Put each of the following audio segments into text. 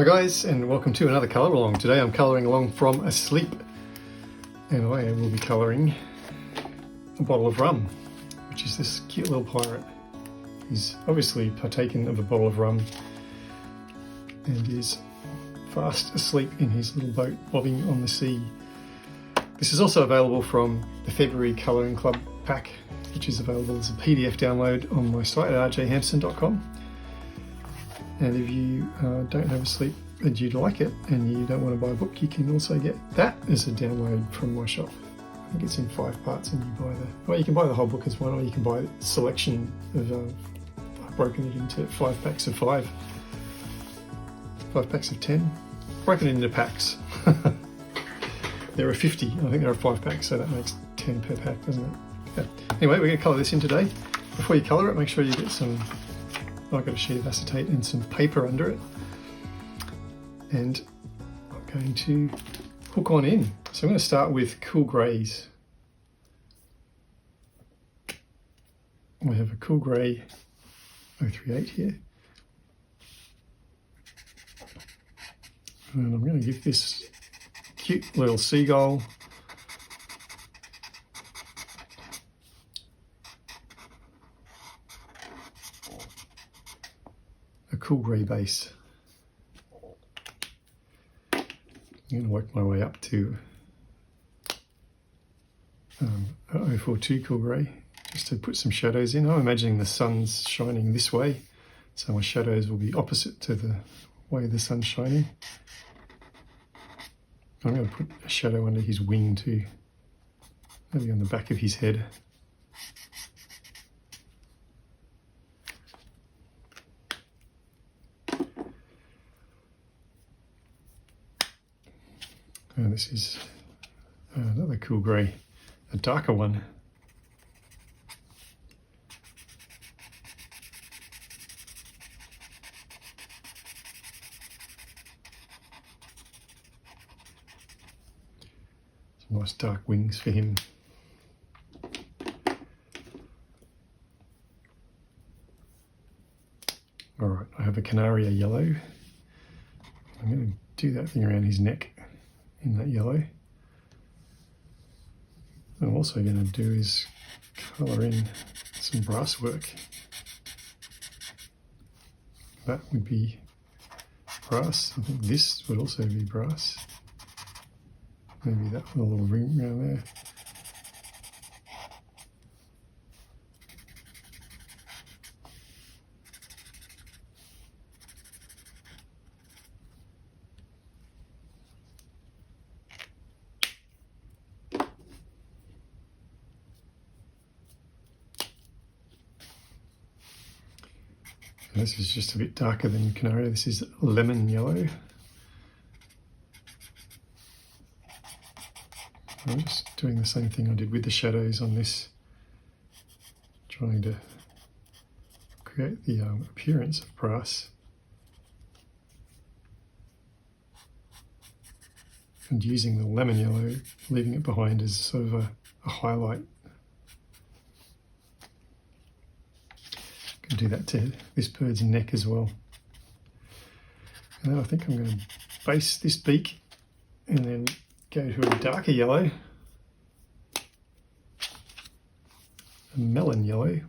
Hi guys, and welcome to another colour along. Today I'm colouring along from Asleep, and I will be colouring a bottle of rum, which is this cute little pirate. He's obviously partaken of a bottle of rum and is fast asleep in his little boat bobbing on the sea. This is also available from the February Colouring Club pack, which is available as a PDF download on my site at rjhampson.com. And if you don't have a sleep and you'd like it and you don't want to buy a book, you can also get that as a download from my shop. I think it's in 5 parts, and you can buy the whole book as one, or you can buy a selection of, I've broken it into 5 packs of 5 packs of 10, broken it into packs. There are 50, I think there are 5 packs, so that makes 10 per pack, doesn't it? Yeah. Anyway, we're going to colour this in today. Before you colour it, make sure you get some, I've got a sheet of acetate and some paper under it, and I'm going to hook on in. So I'm going to start with cool greys. We have a cool grey 038 here, and I'm going to give this cute little seagull a cool grey base. I'm going to work my way up to 042 cool grey, just to put some shadows in. I'm imagining the sun's shining this way, so my shadows will be opposite to the way the sun's shining. I'm going to put a shadow under his wing too, maybe on the back of his head. And this is another cool grey, a darker one. Some nice dark wings for him. Alright, I have a Canaria yellow. I'm going to do that thing around his neck in that yellow. What I'm also going to do is colour in some brass work. That would be brass. I think this would also be brass. Maybe that little ring around there. This is just a bit darker than Canaria. This is lemon yellow. I'm just doing the same thing I did with the shadows on this, trying to create the appearance of brass. And using the lemon yellow, leaving it behind as sort of a highlight. Do that to this bird's neck as well. And then I think I'm going to base this beak and then go to a darker yellow, a melon yellow.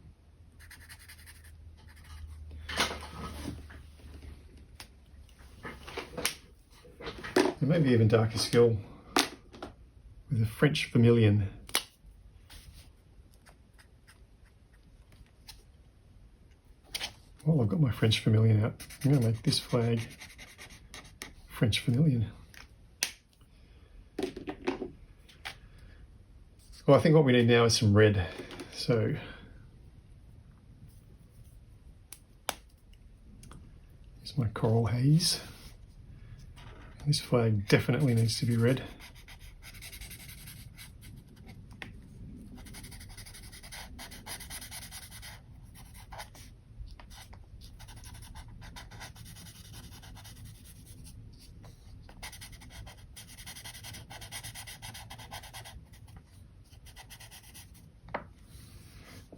And maybe even darker still with a French vermilion. Well, I've got my French vermilion out. I'm going to make this flag French vermilion. Well, I think what we need now is some red. So here's my coral haze. This flag definitely needs to be red.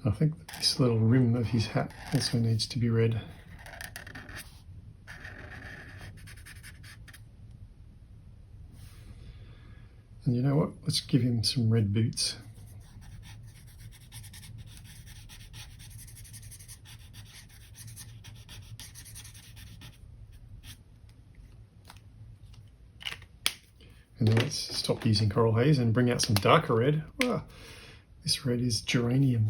I think this little rim of his hat also needs to be red. And you know what? Let's give him some red boots. And then let's stop using coral haze and bring out some darker red. Wow, this red is geranium.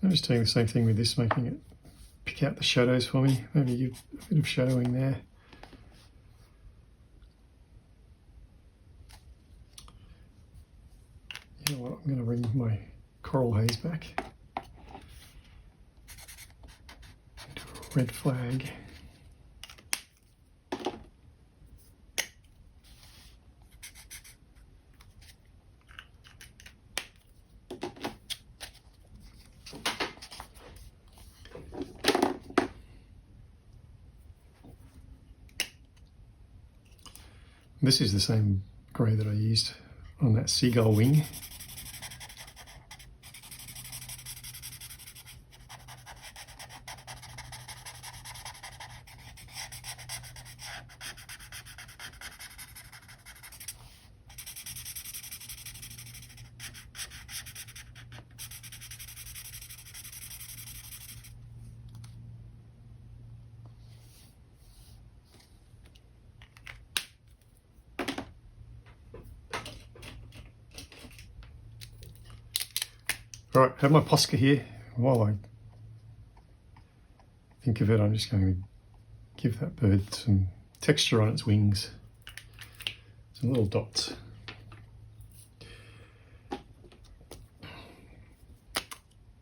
I'm just doing the same thing with this, making it pick out the shadows for me. Maybe give a bit of shadowing there. You know what, I'm going to bring my coral haze back. Do a red flag. This is the same grey that I used on that seagull wing. All right, I have my posca here. While I think of it, I'm just going to give that bird some texture on its wings. Some little dots.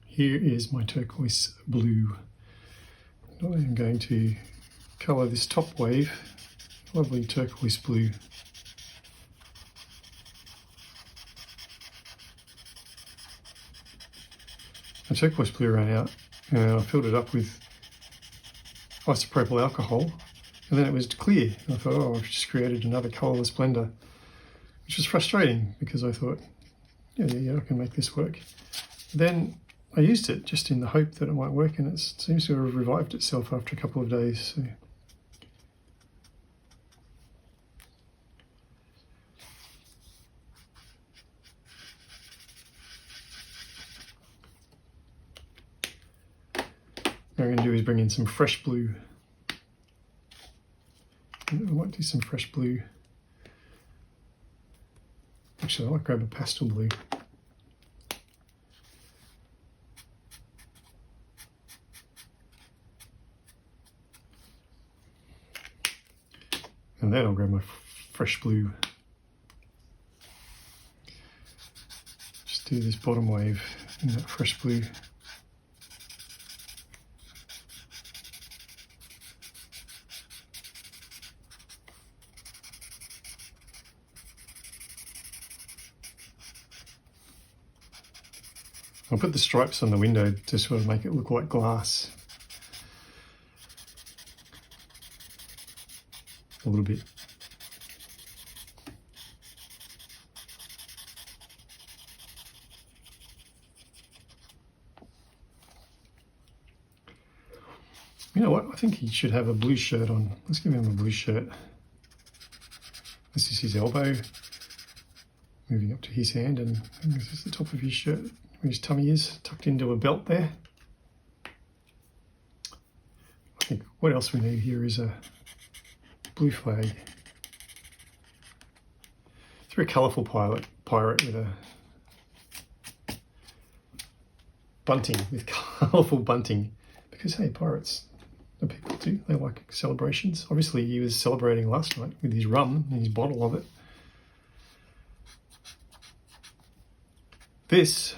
Here is my turquoise blue. Now I'm going to colour this top wave, lovely turquoise blue. The turquoise blue ran out and I filled it up with isopropyl alcohol and then it was clear. And I thought, oh, I've just created another colourless blender, which was frustrating because I thought, yeah, I can make this work. Then I used it just in the hope that it might work, and it seems to have revived itself after a couple of days. So. What I'm going to do is bring in some fresh blue. I might do some fresh blue. Actually, I might grab a pastel blue. And then I'll grab my fresh blue. Just do this bottom wave in that fresh blue. I'll put the stripes on the window to sort of make it look like glass. A little bit. You know what? I think he should have a blue shirt on. Let's give him a blue shirt. This is his elbow, moving up to his hand, and this is the top of his shirt, where his tummy is, tucked into a belt there. I think what else we need here is a blue flag. It's a very colourful pirate with a bunting, with colourful bunting. Because hey, pirates are people too. They like celebrations. Obviously he was celebrating last night with his rum and his bottle of it. This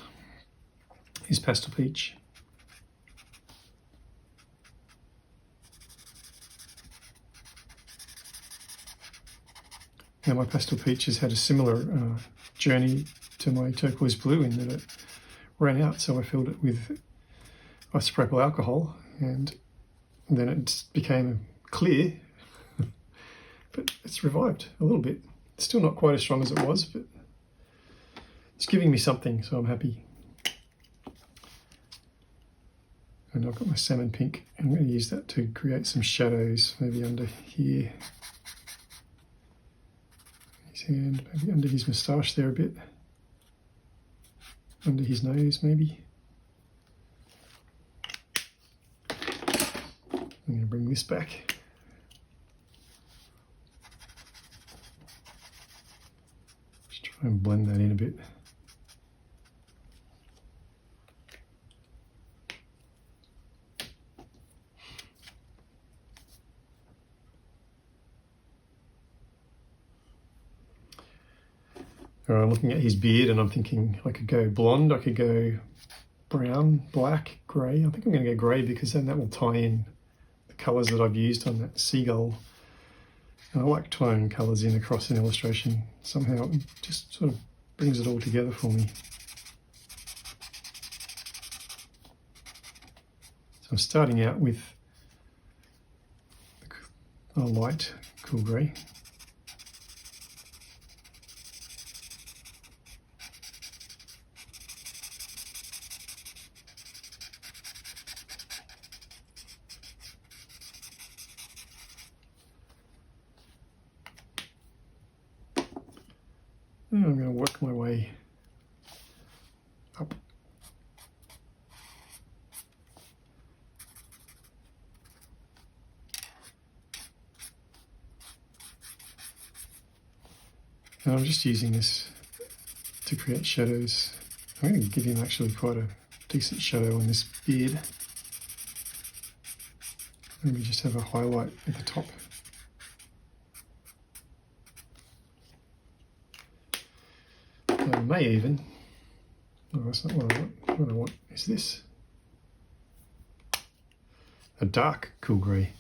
is pastel peach. Now my pastel peach has had a similar journey to my turquoise blue in that it ran out, so I filled it with isopropyl alcohol and then it became clear, but it's revived a little bit. It's still not quite as strong as it was, but it's giving me something, so I'm happy. And I've got my salmon pink. I'm going to use that to create some shadows, maybe under here. His hand, maybe under his moustache there a bit. Under his nose, maybe. I'm going to bring this back. Just try and blend that in a bit. I'm looking at his beard and I'm thinking I could go blonde, I could go brown, black, grey. I think I'm going to go grey because then that will tie in the colours that I've used on that seagull. And I like tying colours in across an illustration. Somehow it just sort of brings it all together for me. So I'm starting out with a light cool grey. And I'm going to work my way up. And I'm just using this to create shadows. I'm going to give him actually quite a decent shadow on this beard. Maybe just have a highlight at the top. I may even, no, that's not what I want. What I want is this. A dark cool grey.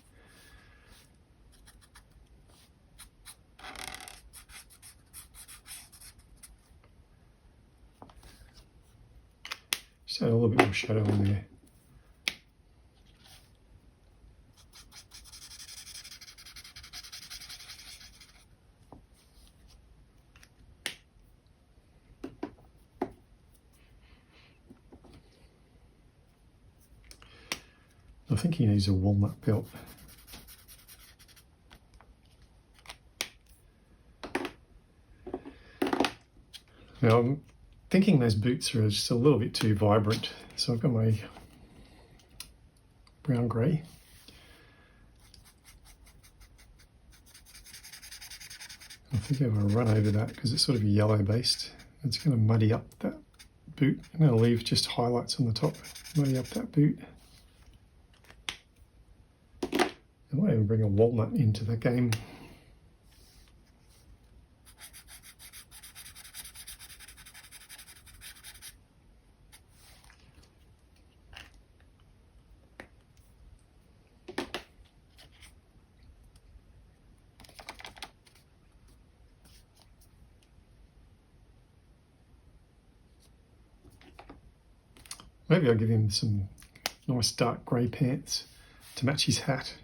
Just add a little bit more shadow in there. I think he needs a walnut belt. Now I'm thinking those boots are just a little bit too vibrant, so I've got my brown grey. I think if I run over that, because it's sort of yellow based, it's going to muddy up that boot. I'm going to leave just highlights on the top, muddy up that boot. I might even bring a walnut into the game. Maybe I'll give him some nice dark grey pants to match his hat.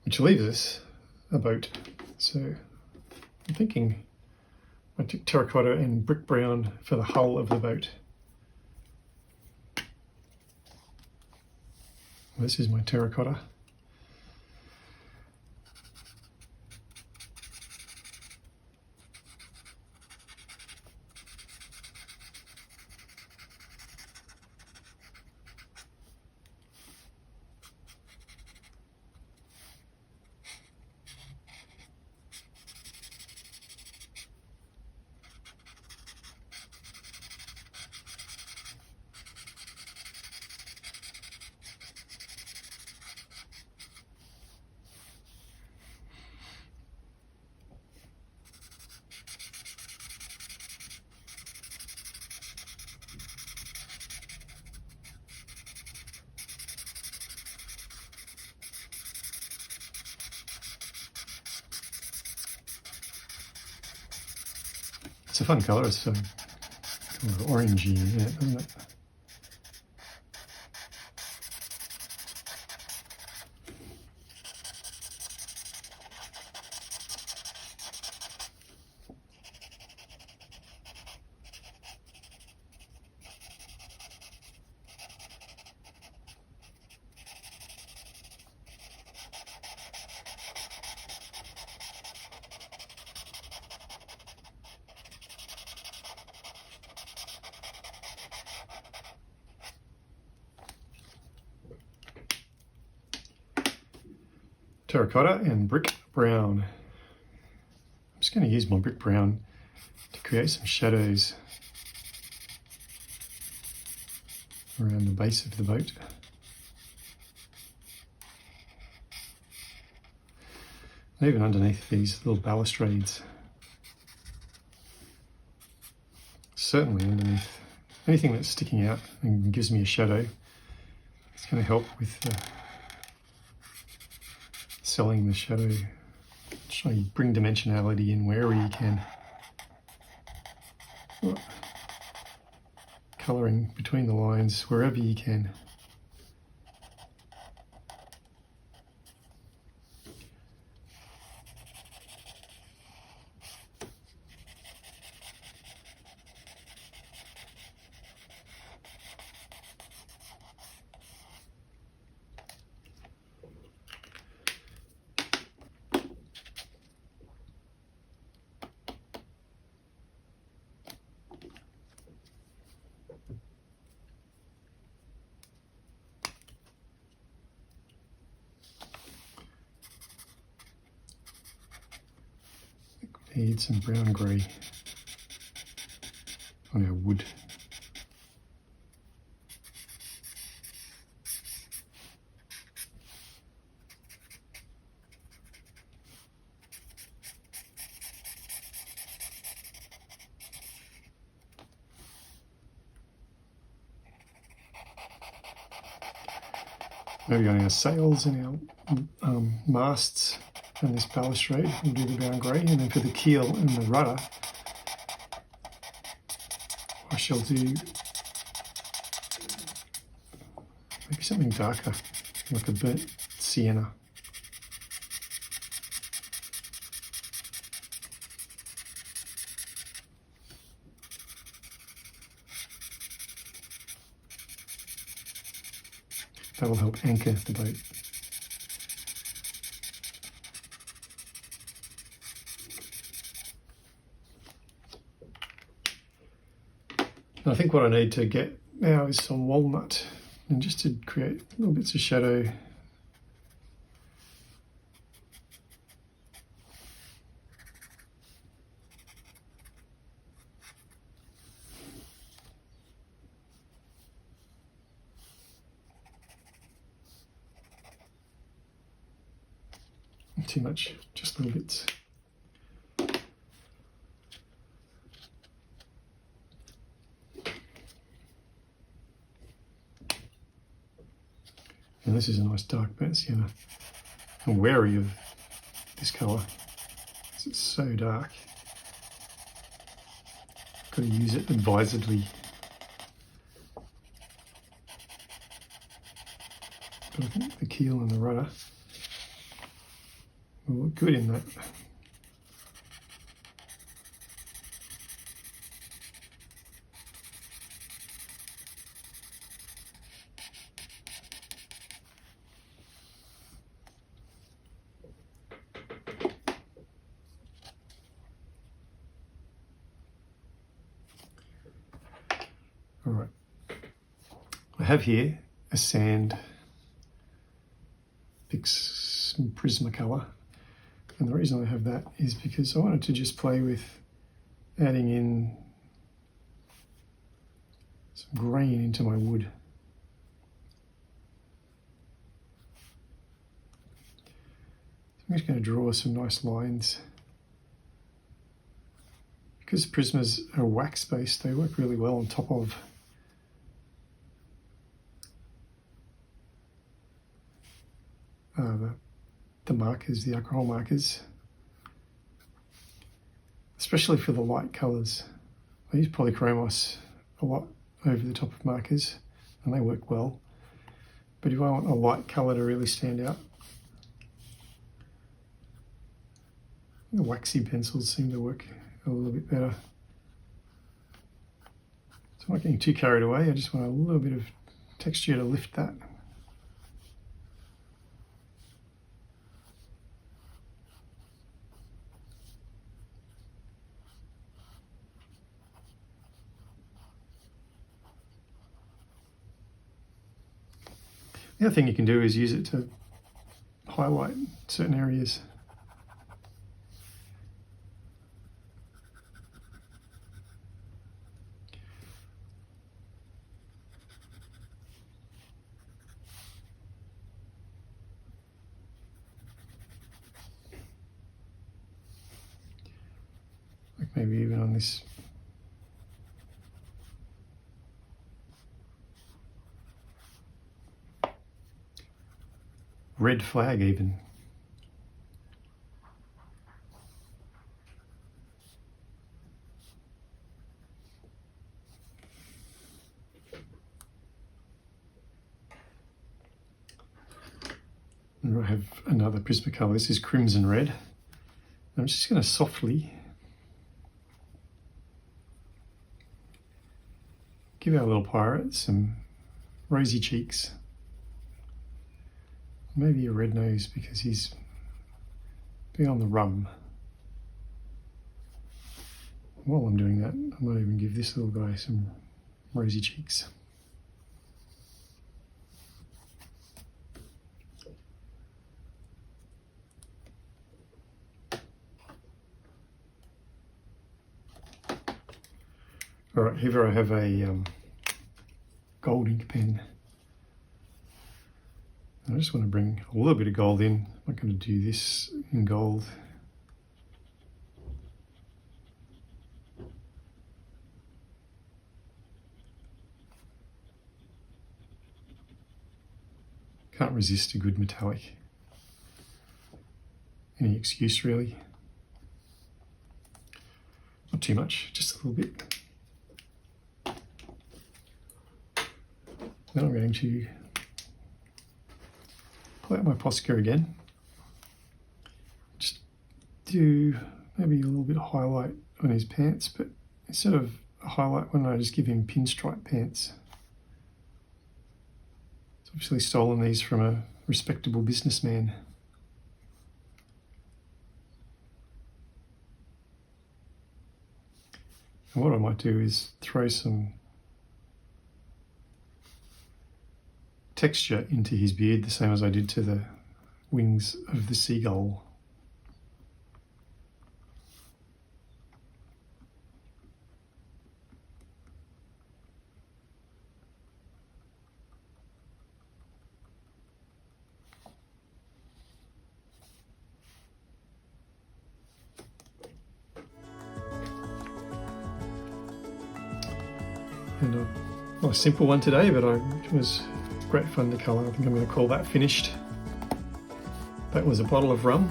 Which leaves us a boat. So I'm thinking I took terracotta and brick brown for the hull of the boat. This is my terracotta. It's a fun colour, it's kind of orangey in it, isn't it? terracotta and brick brown. I'm just going to use my brick brown to create some shadows around the base of the boat. And even underneath these little balustrades. Certainly underneath anything that's sticking out and gives me a shadow. It's going to help with selling the shadow. Try to bring dimensionality in wherever you can. Colouring between the lines wherever you can. Need some brown grey on our wood. Maybe on our sails and our masts. And this balustrade, we'll do the brown grey, and then for the keel and the rudder, I shall do maybe something darker, like a burnt sienna. That will help anchor the boat. And I think what I need to get now is some walnut, and just to create little bits of shadow. Not too much, just little bits. And this is a nice dark burnt sienna. I'm wary of this colour because it's so dark. Got to use it advisedly. But I think the keel and the rudder will look good in that. All right, I have here a sand prisma colour, and the reason I have that is because I wanted to just play with adding in some grain into my wood. I'm just going to draw some nice lines. Because prismas are wax-based, they work really well on top of the markers, the alcohol markers, especially for the light colours. I use polychromos a lot over the top of markers, and they work well. But if I want a light colour to really stand out, the waxy pencils seem to work a little bit better. So I'm not getting too carried away, I just want a little bit of texture to lift that. The other thing you can do is use it to highlight certain areas. Like maybe even on this red flag even. And I have another Prisma colour. This is crimson red. I'm just going to softly give our little pirate some rosy cheeks. Maybe a red nose because he's been on the rum. While I'm doing that, I might even give this little guy some rosy cheeks. All right, here I have a gold ink pen. I just want to bring a little bit of gold in. I'm not going to do this in gold. Can't resist a good metallic. Any excuse really. Not too much, just a little bit. Then I'm going to pull out my posca again. Just do maybe a little bit of highlight on his pants, but instead of a highlight one, I just give him pinstripe pants. It's obviously stolen these from a respectable businessman. And what I might do is throw some texture into his beard, the same as I did to the wings of the seagull. And a nice simple one today, but it was great fun to colour. I think I'm going to call that finished. That was a bottle of rum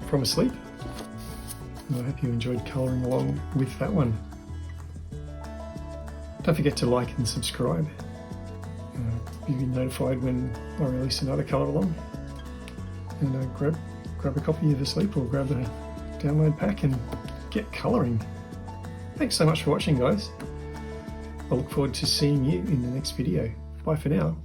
from asleep. And I hope you enjoyed colouring along with that one. Don't forget to like and subscribe. You'll be notified when I release another colour along. And grab a copy of Asleep or grab a download pack and get colouring. Thanks so much for watching, guys. I look forward to seeing you in the next video. Bye for now.